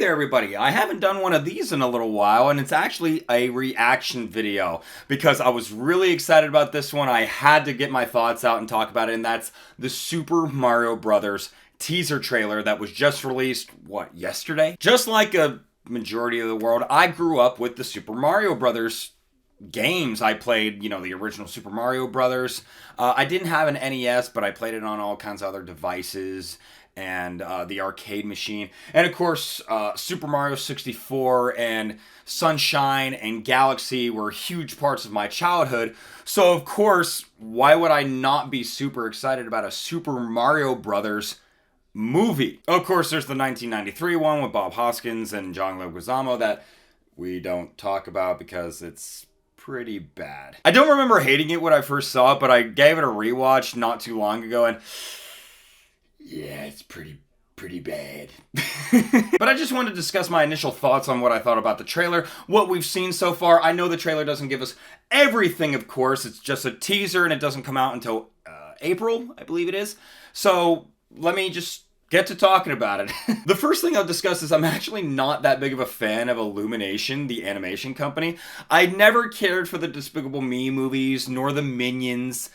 there everybody, I haven't done one of these in a little while, and it's actually a reaction video because I was really excited about this one. I had to get my thoughts out and talk about it, and that's the Super Mario Brothers teaser trailer that was just released, yesterday? Just like a majority of the world, I grew up with the Super Mario Brothers games. I played, the original Super Mario Brothers. I didn't have an NES, but I played it on all kinds of other devices and the arcade machine. And of course, Super Mario 64 and Sunshine and Galaxy were huge parts of my childhood. So of course, why would I not be super excited about a Super Mario Brothers movie? Of course, there's the 1993 one with Bob Hoskins and John Leguizamo that we don't talk about because it's pretty bad. I don't remember hating it when I first saw it, but I gave it a rewatch not too long ago, and yeah, it's pretty bad. But I just wanted to discuss my initial thoughts on what I thought about the trailer, what we've seen so far. I know the trailer doesn't give us everything, of course. It's just a teaser, and it doesn't come out until April, I believe it is. So let me just get to talking about it. The first thing I'll discuss is I'm actually not that big of a fan of Illumination, the animation company. I never cared for the Despicable Me movies, nor the Minions.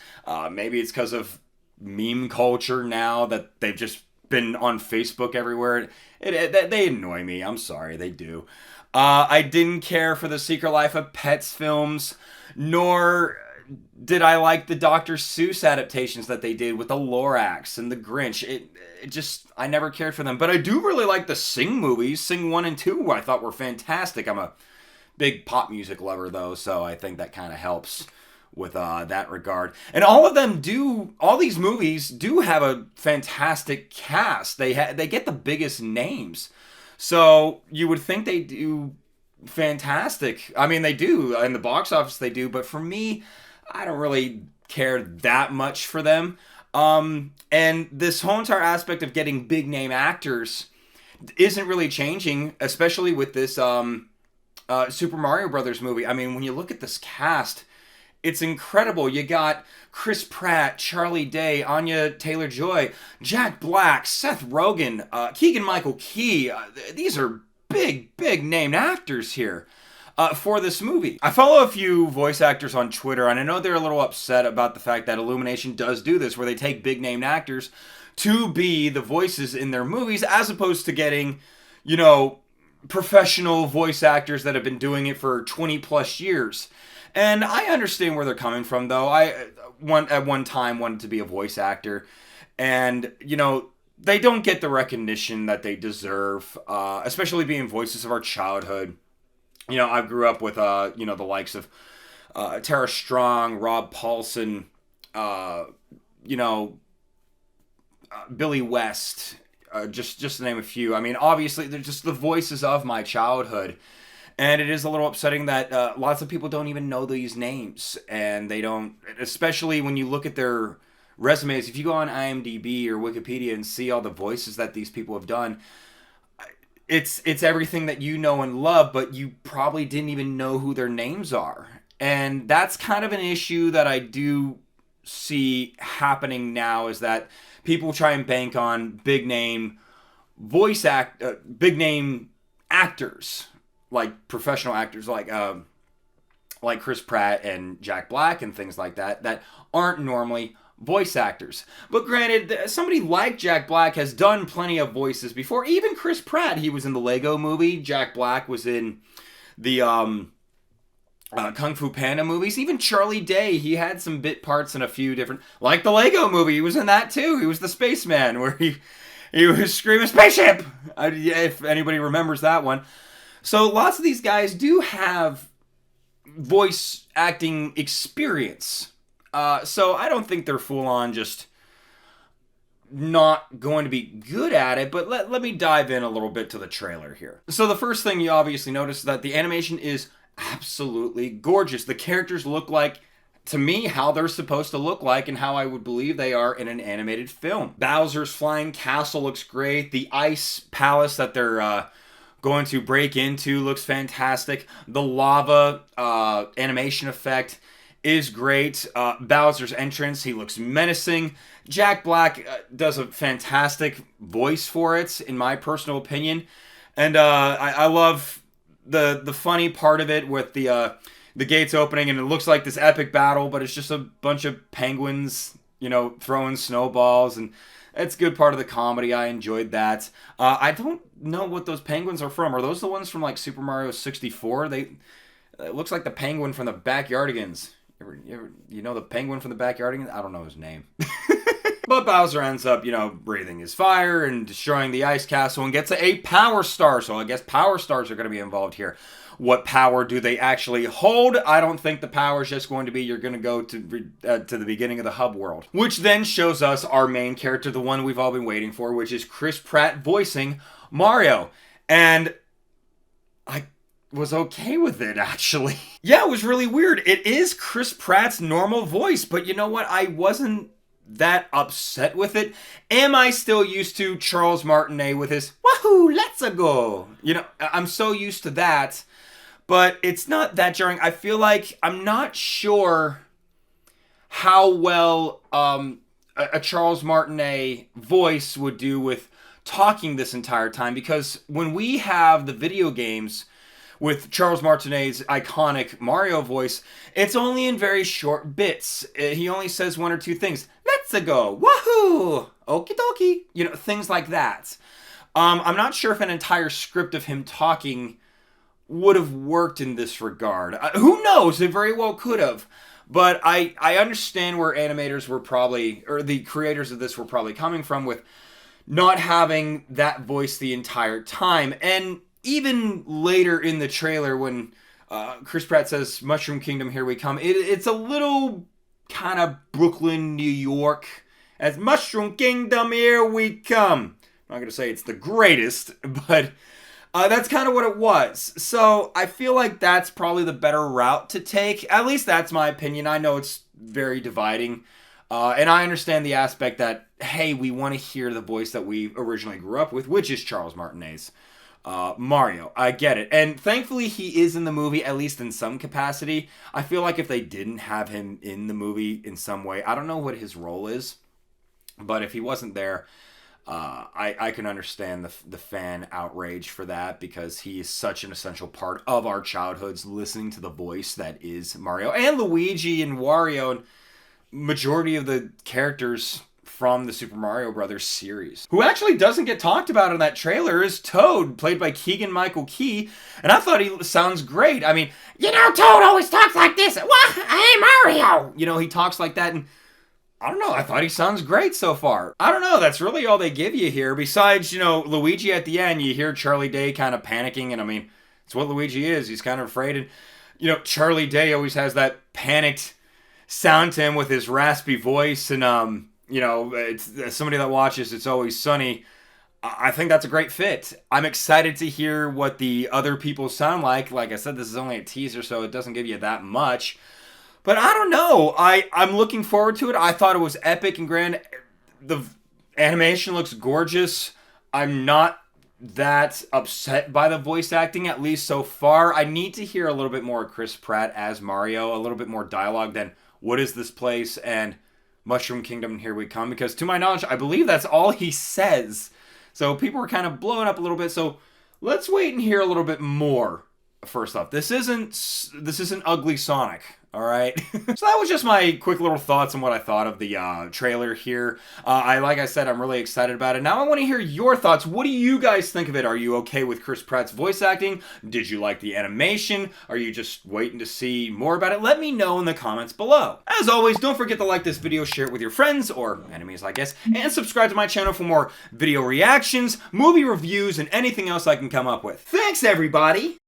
Maybe it's because of meme culture now that they've just been on Facebook everywhere. They annoy me. I'm sorry, they do. I didn't care for the Secret Life of Pets films, nor did I like the Dr. Seuss adaptations that they did with the Lorax and the Grinch. I never cared for them. But I do really like the Sing movies. Sing 1 and 2 I thought were fantastic. I'm a big pop music lover though, so I think that kind of helps with that regard. And all these movies do have a fantastic cast. They get the biggest names. So you would think they do fantastic. I mean, they do. In the box office they do, but for me, I don't really care that much for them. And this whole entire aspect of getting big name actors isn't really changing, especially with this Super Mario Brothers movie. I mean, when you look at this cast, it's incredible. You got Chris Pratt, Charlie Day, Anya Taylor-Joy, Jack Black, Seth Rogen, Keegan-Michael Key. These are big named actors here for this movie. I follow a few voice actors on Twitter, and I know they're a little upset about the fact that Illumination does do this, where they take big named actors to be the voices in their movies, as opposed to getting, professional voice actors that have been doing it for 20 plus years. And I understand where they're coming from, though. At one time wanted to be a voice actor, and they don't get the recognition that they deserve, especially being voices of our childhood. I grew up with the likes of Tara Strong, Rob Paulson, Billy West, just to name a few. I mean, obviously, they're just the voices of my childhood. And it is a little upsetting that lots of people don't even know these names. And they don't, especially when you look at their resumes. If you go on IMDb or Wikipedia and see all the voices that these people have done, it's everything that you know and love, but you probably didn't even know who their names are. And that's kind of an issue that I do see happening now, is that people try and bank on big name actors, like professional actors, like Chris Pratt and Jack Black and things like that aren't normally voice actors. But granted, somebody like Jack Black has done plenty of voices before. Even Chris Pratt, he was in the Lego movie. Jack Black was in the Kung Fu Panda movies. Even Charlie Day, he had some bit parts in a few different, like the Lego movie. He was in that too. He was the spaceman where he was screaming spaceship. If anybody remembers that one. So lots of these guys do have voice acting experience. So I don't think they're full on just not going to be good at it, but let me dive in a little bit to the trailer here. So the first thing you obviously notice is that the animation is absolutely gorgeous. The characters look like, to me, how they're supposed to look like and how I would believe they are in an animated film. Bowser's flying castle looks great. The ice palace that they're going to break into looks fantastic. The lava animation effect is great. Bowser's entrance, he looks menacing. Jack Black does a fantastic voice for it, in my personal opinion. And I love the funny part of it with the gates opening, and it looks like this epic battle, but it's just a bunch of penguins, you know, throwing snowballs, and it's a good part of the comedy. I enjoyed that. I don't know what those penguins are from. Are those the ones from like Super Mario 64? It looks like the penguin from the Backyardigans. You know the penguin from the Backyardigans? I don't know his name. But Bowser ends up, you know, breathing his fire and destroying the ice castle and gets a power star. So I guess power stars are going to be involved here. What power do they actually hold? I don't think the power is just going to be you're going to go to the beginning of the hub world. Which then shows us our main character, the one we've all been waiting for, which is Chris Pratt voicing Mario. And I was okay with it, actually. Yeah, it was really weird. It is Chris Pratt's normal voice, but you know what? I wasn't that upset with it. Am I still used to Charles Martinet with his wahoo, let's go? You know, I'm so used to that, but it's not that jarring. I feel like I'm not sure how well a Charles Martinet voice would do with talking this entire time, because when we have the video games with Charles Martinet's iconic Mario voice, it's only in very short bits. He only says one or two things. Let's go, wahoo, okie dokie, you know, things like that. I'm not sure if an entire script of him talking would have worked in this regard. Who knows? It very well could have. But I understand where animators were probably, or the creators of this were probably coming from with not having that voice the entire time. And even later in the trailer when Chris Pratt says, Mushroom Kingdom, here we come, it's a little kind of Brooklyn, New York, as Mushroom Kingdom, here we come. I'm not going to say it's the greatest, but that's kind of what it was. So I feel like that's probably the better route to take. At least that's my opinion. I know it's very dividing. And I understand the aspect that, hey, we want to hear the voice that we originally grew up with, which is Charles Martinet's Mario. I get it. And thankfully he is in the movie, at least in some capacity. I feel like if they didn't have him in the movie in some way, I don't know what his role is, but if he wasn't there, I can understand the fan outrage for that, because he is such an essential part of our childhoods, listening to the voice that is Mario and Luigi and Wario and majority of the characters from the Super Mario Brothers series. Who actually doesn't get talked about in that trailer is Toad, played by Keegan-Michael Key, and I thought he sounds great. I mean, you know, Toad always talks like this. What? Hey, Mario! You know, he talks like that, and I don't know, I thought he sounds great so far. I don't know, that's really all they give you here. Besides, you know, Luigi at the end, you hear Charlie Day kind of panicking, and I mean, it's what Luigi is. He's kind of afraid, and, you know, Charlie Day always has that panicked sound to him with his raspy voice, and, you know, it's, as somebody that watches It's Always Sunny, I think that's a great fit. I'm excited to hear what the other people sound like. Like I said, this is only a teaser, so it doesn't give you that much. But I don't know. I'm looking forward to it. I thought it was epic and grand. The animation looks gorgeous. I'm not that upset by the voice acting, at least so far. I need to hear a little bit more of Chris Pratt as Mario, a little bit more dialogue than what is this place and Mushroom Kingdom, here we come, because to my knowledge, I believe that's all he says. So people were kind of blowing up a little bit. So let's wait and hear a little bit more. First off, this isn't Ugly Sonic, all right? So that was just my quick little thoughts on what I thought of the trailer here. Like I said, I'm really excited about it. Now I want to hear your thoughts. What do you guys think of it? Are you okay with Chris Pratt's voice acting? Did you like the animation? Are you just waiting to see more about it? Let me know in the comments below. As always, don't forget to like this video, share it with your friends, or enemies, I guess, and subscribe to my channel for more video reactions, movie reviews, and anything else I can come up with. Thanks, everybody!